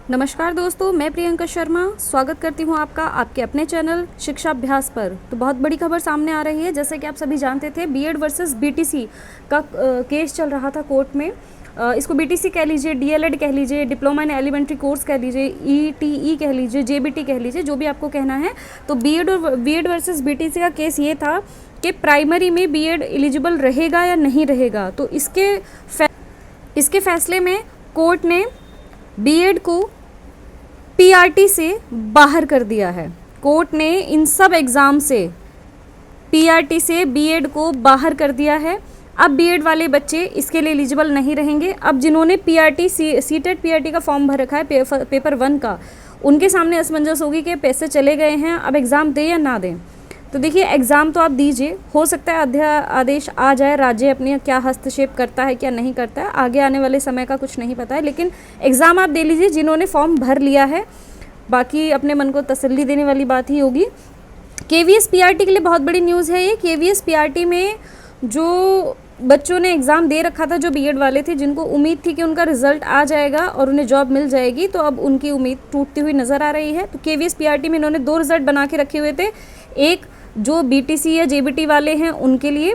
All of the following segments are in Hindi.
नमस्कार दोस्तों, मैं प्रियंका शर्मा स्वागत करती हूं आपका आपके अपने चैनल शिक्षा अभ्यास पर। तो बहुत बड़ी खबर सामने आ रही है। जैसे कि आप सभी जानते थे, बीएड वर्सेस बीटीसी का केस चल रहा था कोर्ट में। इसको बीटीसी कह लीजिए, डीएलएड कह लीजिए, डिप्लोमा इन एलिमेंट्री कोर्स कह लीजिए, ईटीई कह लीजिए, जेबीटी कह लीजिए, जो भी आपको कहना है। तो बीएड वर्सेस बीटीसी का केस ये था कि प्राइमरी में बीएड एलिजिबल रहेगा या नहीं रहेगा। तो इसके फैसले में कोर्ट ने बीएड को पीआरटी से बाहर कर दिया है। कोर्ट ने इन सब एग्ज़ाम से पीआरटी से बीएड को बाहर कर दिया है। अब बीएड वाले बच्चे इसके लिए एलिजिबल नहीं रहेंगे। अब जिन्होंने पीआरटी सीटेट पीआरटी का फॉर्म भर रखा है पेपर 1 का, उनके सामने असमंजस होगी कि पैसे चले गए हैं, अब एग्ज़ाम दें या ना दें। तो देखिए, एग्ज़ाम तो आप दीजिए, हो सकता है आदेश आ जाए, राज्य अपने क्या हस्तक्षेप करता है क्या नहीं करता है, आगे आने वाले समय का कुछ नहीं पता है, लेकिन एग्ज़ाम आप दे लीजिए जिन्होंने फॉर्म भर लिया है। बाकी अपने मन को तसल्ली देने वाली बात ही होगी। केवीएस पीआरटी के लिए बहुत बड़ी न्यूज़ है ये। केवीएस पीआरटी में जो बच्चों ने एग्ज़ाम दे रखा था, जो बीएड वाले थे, जिनको उम्मीद थी कि उनका रिजल्ट आ जाएगा और उन्हें जॉब मिल जाएगी, तो अब उनकी उम्मीद टूटती हुई नज़र आ रही है। तो केवीएस पीआरटी में इन्होंने 2 रिजल्ट बना के रखे हुए थे, एक जो बीटीसी या जेबीटी वाले हैं उनके लिए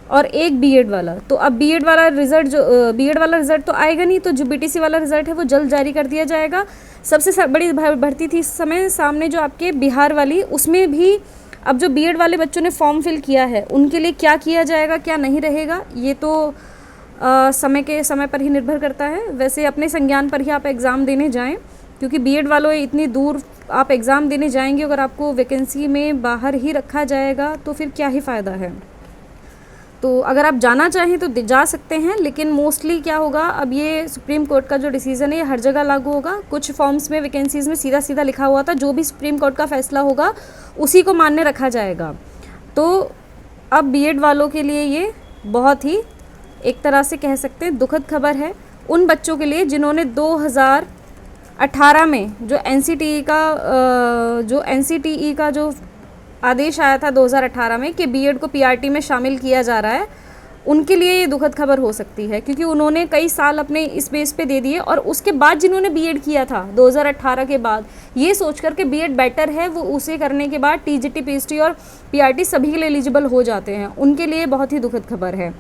और एक बीएड वाला। तो अब बीएड वाला रिज़ल्ट तो आएगा नहीं, तो जो बीटीसी वाला रिज़ल्ट है वो जल्द जारी कर दिया जाएगा। सबसे बड़ी भर्ती थी इस समय सामने जो आपके बिहार वाली, उसमें भी अब जो बीएड वाले बच्चों ने फॉर्म फिल किया है उनके लिए क्या किया जाएगा क्या नहीं रहेगा, ये तो समय पर ही निर्भर करता है। वैसे अपने संज्ञान पर ही आप एग्ज़ाम देने जाएं, क्योंकि बीएड वालों इतनी दूर आप एग्ज़ाम देने जाएंगे, अगर आपको वैकेंसी में बाहर ही रखा जाएगा तो फिर क्या ही फ़ायदा है। तो अगर आप जाना चाहें तो जा सकते हैं, लेकिन मोस्टली क्या होगा, अब ये सुप्रीम कोर्ट का जो डिसीज़न है ये हर जगह लागू होगा। कुछ फॉर्म्स में वैकेंसीज़ में सीधा सीधा लिखा हुआ था, जो भी सुप्रीम कोर्ट का फैसला होगा उसी को मान्य रखा जाएगा। तो अब बीएड वालों के लिए ये बहुत ही एक तरह से कह सकते हैं दुखद खबर है, उन बच्चों के लिए जिन्होंने 2018 में जो एनसीटीई का जो आदेश आया था 2018 में कि बीएड को पीआरटी में शामिल किया जा रहा है, उनके लिए ये दुखद खबर हो सकती है, क्योंकि उन्होंने कई साल अपने इस बेस पे दे दिए, और उसके बाद जिन्होंने बीएड किया था 2018 के बाद, ये सोच कर के बीएड बेटर है, वो उसे करने के बाद टीजीटी पीएचटी और पीआरटी सभी के लिए एलिजिबल हो जाते हैं, उनके लिए बहुत ही दुखद खबर है।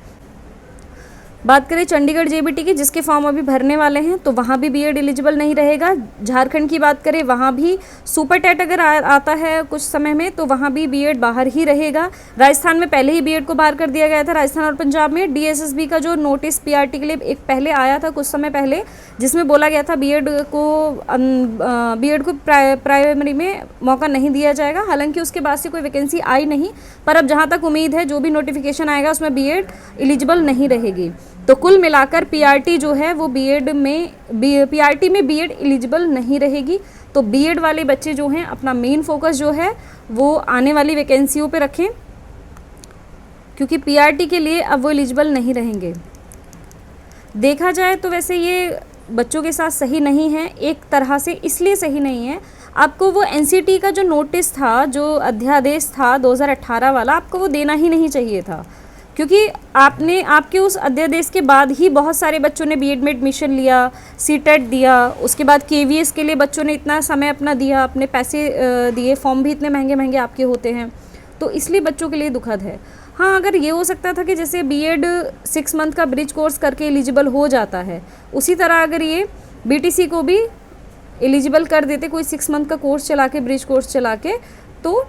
बात करें चंडीगढ़ जेबीटी की, जिसके फॉर्म अभी भरने वाले हैं, तो वहाँ भी बीएड एलिजिबल नहीं रहेगा। झारखंड की बात करें, वहाँ भी सुपर टेट अगर आता है कुछ समय में तो वहाँ भी बीएड बाहर ही रहेगा। राजस्थान में पहले ही बीएड को बाहर कर दिया गया था। राजस्थान और पंजाब में डीएसएसबी का जो नोटिस पीआरटी के लिए एक पहले आया था कुछ समय पहले, जिसमें बोला गया था बीएड को प्राइमरी में मौका नहीं दिया जाएगा। हालांकि उसके बाद से कोई वैकेंसी आई नहीं, पर अब जहाँ तक उम्मीद है जो भी नोटिफिकेशन आएगा उसमें बीएड एलिजिबल नहीं रहेगी। तो कुल मिलाकर पीआरटी जो है वो पीआरटी में बीएड एलिजिबल नहीं रहेगी। तो बीएड वाले बच्चे जो हैं अपना मेन फोकस जो है वो आने वाली वैकेंसियों पे रखें, क्योंकि पीआरटी के लिए अब वो एलिजिबल नहीं रहेंगे। देखा जाए तो वैसे ये बच्चों के साथ सही नहीं है, एक तरह से इसलिए सही नहीं है, आपको वो एनसीटी का जो नोटिस था, जो अध्यादेश था 2018 वाला, आपको वो देना ही नहीं चाहिए था, क्योंकि आपके उस अध्यादेश के बाद ही बहुत सारे बच्चों ने बीएड में एडमिशन लिया, सीटेट दिया, उसके बाद केवीएस के लिए बच्चों ने इतना समय अपना दिया, अपने पैसे दिए, फॉर्म भी इतने महंगे महंगे आपके होते हैं, तो इसलिए बच्चों के लिए दुखद है। हाँ, अगर ये हो सकता था कि जैसे बीएड 6 मंथ का ब्रिज कोर्स करके एलिजिबल हो जाता है, उसी तरह अगर ये बीटीसी को भी एलिजिबल कर देते, कोई 6 मंथ का कोर्स चला के, ब्रिज कोर्स चला के, तो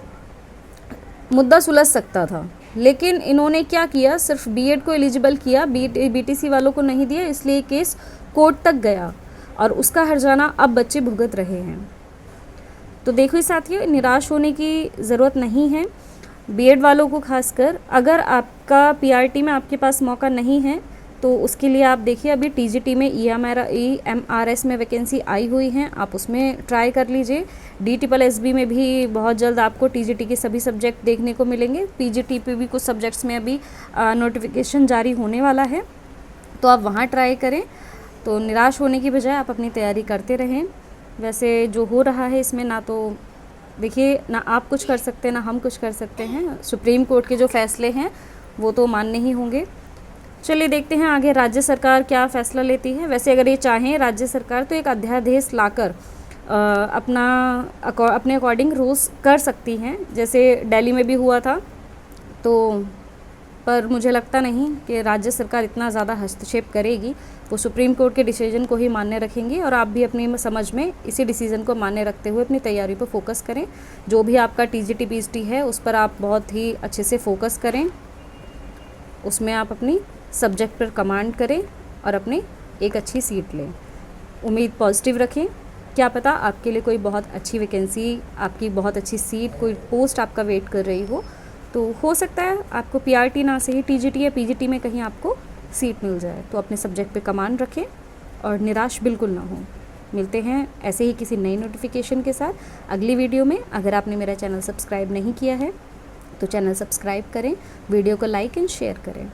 मुद्दा सुलझ सकता था। लेकिन इन्होंने क्या किया, सिर्फ बीएड को एलिजिबल किया, बीटीसी वालों को नहीं दिया, इसलिए केस कोर्ट तक गया और उसका हर्जाना अब बच्चे भुगत रहे हैं। तो देखो साथियों, निराश होने की ज़रूरत नहीं है। बीएड वालों को खासकर, अगर आपका पीआरटी में आपके पास मौका नहीं है तो उसके लिए आप देखिए, अभी टीजीटी में ईएमआरएस में वैकेंसी आई हुई हैं, आप उसमें ट्राई कर लीजिए। डीटीपीएसबी में भी बहुत जल्द आपको टीजीटी के सभी सब्जेक्ट देखने को मिलेंगे। पीजीटी पे भी कुछ सब्जेक्ट्स में अभी नोटिफिकेशन जारी होने वाला है, तो आप वहाँ ट्राई करें। तो निराश होने की बजाय आप अपनी तैयारी करते रहें। वैसे जो हो रहा है इसमें ना तो देखिए, ना आप कुछ कर सकते हैं ना हम कुछ कर सकते हैं, सुप्रीम कोर्ट के जो फैसले हैं वो तो मानने ही होंगे। चलिए देखते हैं आगे राज्य सरकार क्या फ़ैसला लेती है। वैसे अगर ये चाहें राज्य सरकार तो एक अध्यादेश लाकर अपने अकॉर्डिंग रूल्स कर सकती हैं, जैसे दिल्ली में भी हुआ था। तो पर मुझे लगता नहीं कि राज्य सरकार इतना ज़्यादा हस्तक्षेप करेगी। वो सुप्रीम कोर्ट के डिसीजन को ही मान्य रखेंगी और आप भी अपनी समझ में इसी डिसीजन को मान्य रखते हुए अपनी तैयारी पर फोकस करें। जो भी आपका टीजीटी पीजीटी है उस पर आप बहुत ही अच्छे से फोकस करें, उसमें आप अपनी सब्जेक्ट पर कमांड करें और अपने एक अच्छी सीट लें। उम्मीद पॉजिटिव रखें, क्या पता आपके लिए कोई बहुत अच्छी वैकेंसी, आपकी बहुत अच्छी सीट, कोई पोस्ट आपका वेट कर रही हो हो सकता है आपको पीआरटी ना सही टीजीटी या पीजीटी में कहीं आपको सीट मिल जाए। तो अपने सब्जेक्ट पे कमांड रखें और निराश बिल्कुल ना हो। मिलते हैं ऐसे ही किसी नई नोटिफिकेशन के साथ अगली वीडियो में। अगर आपने मेरा चैनल सब्सक्राइब नहीं किया है तो चैनल सब्सक्राइब करें, वीडियो को लाइक एंड शेयर करें।